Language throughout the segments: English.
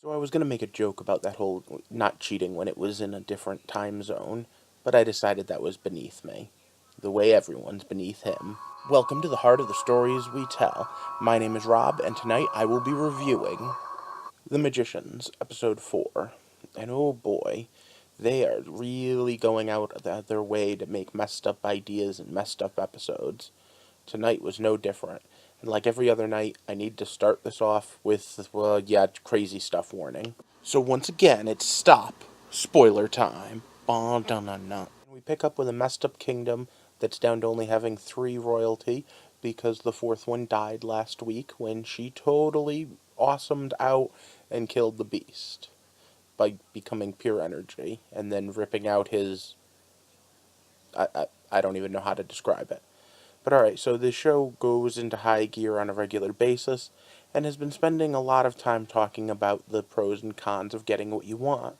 So I was going to make a joke about that whole not cheating when it was in a different time zone, but I decided that was beneath me. The way everyone's beneath him. Welcome to the heart of the stories we tell. My name is Rob, and tonight I will be reviewing The Magicians, Episode 4. And oh boy, they are really going out of their way to make messed up ideas and messed up episodes. Tonight was no different. And like every other night, I need to start this off with, well, yeah, crazy stuff warning. So once again, it's stop. Spoiler time. We pick up with a messed up kingdom that's down to only having 3 royalty because the 4th one died last week when she totally awesomed out and killed the beast by becoming pure energy and then ripping out his... I don't even know how to describe it. But alright, so the show goes into high gear on a regular basis and has been spending a lot of time talking about the pros and cons of getting what you want.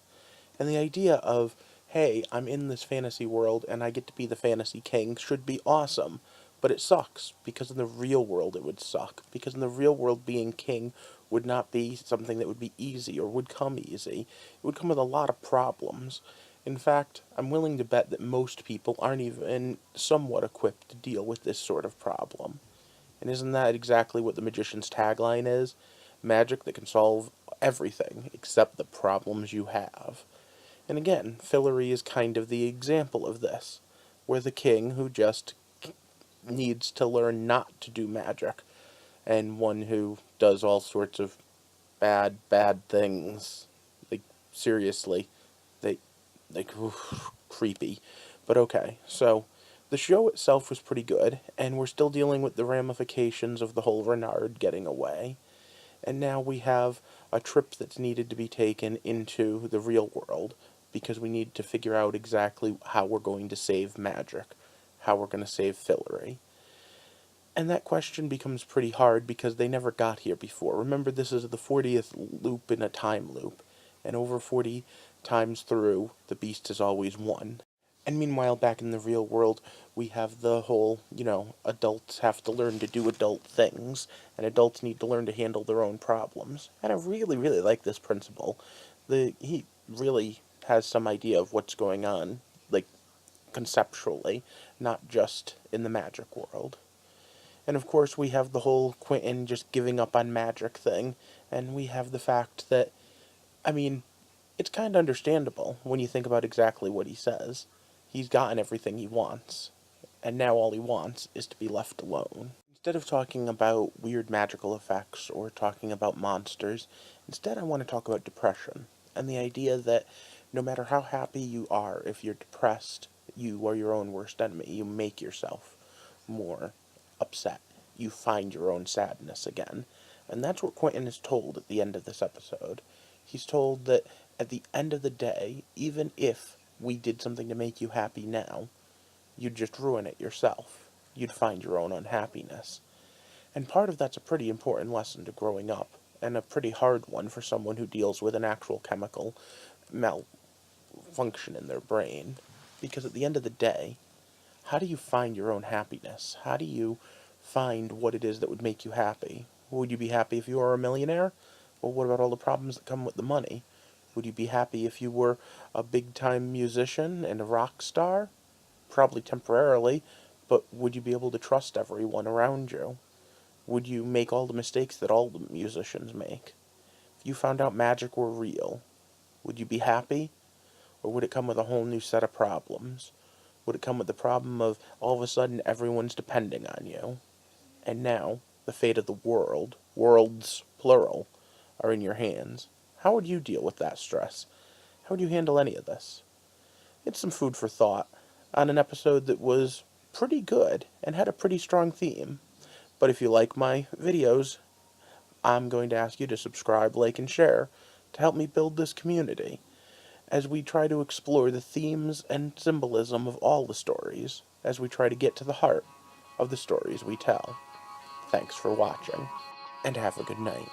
And the idea of, hey, I'm in this fantasy world and I get to be the fantasy king should be awesome. But it sucks, because in the real world it would suck. Because in the real world being king would not be something that would be easy or would come easy. It would come with a lot of problems. In fact, I'm willing to bet that most people aren't even somewhat equipped to deal with this sort of problem. And isn't that exactly what the magician's tagline is? Magic that can solve everything except the problems you have. And again, Fillory is kind of the example of this, where the king who just needs to learn not to do magic, and one who does all sorts of bad things. Like, seriously, they, oof, creepy. But okay, so the show itself was pretty good, and we're still dealing with the ramifications of the whole Renard getting away. And now we have a trip that's needed to be taken into the real world, because we need to figure out exactly how we're going to save magic, how we're going to save Fillory. And that question becomes pretty hard because they never got here before. Remember, this is the 40th loop in a time loop, and over 40 times through, the beast has always won. And meanwhile, back in the real world, we have the whole, adults have to learn to do adult things, and adults need to learn to handle their own problems. And I really, really like this principle. He really has some idea of what's going on, like, conceptually, not just in the magic world. And of course, we have the whole Quentin just giving up on magic thing, and we have the fact that, I mean, it's kind of understandable when you think about exactly what he says. He's gotten everything he wants, and now all he wants is to be left alone. Instead of talking about weird magical effects or talking about monsters, instead I want to talk about depression, and the idea that no matter how happy you are, if you're depressed, you are your own worst enemy. You make yourself more upset. You find your own sadness again. And that's what Quentin is told at the end of this episode. He's told that at the end of the day, even if we did something to make you happy now, you'd just ruin it yourself. You'd find your own unhappiness. And part of that's a pretty important lesson to growing up, and a pretty hard one for someone who deals with an actual chemical malfunction in their brain. Because at the end of the day, how do you find your own happiness? How do you find what it is that would make you happy? Would you be happy if you were a millionaire? Well, what about all the problems that come with the money? Would you be happy if you were a big-time musician and a rock star? Probably temporarily, but would you be able to trust everyone around you? Would you make all the mistakes that all the musicians make? If you found out magic were real, would you be happy? Or would it come with a whole new set of problems? Would it come with the problem of all of a sudden everyone's depending on you? And now, the fate of the world, worlds plural, are in your hands. How would you deal with that stress? How would you handle any of this? It's some food for thought on an episode that was pretty good and had a pretty strong theme. But if you like my videos, I'm going to ask you to subscribe, like, and share to help me build this community as we try to explore the themes and symbolism of all the stories, as we try to get to the heart of the stories we tell. Thanks for watching, and have a good night.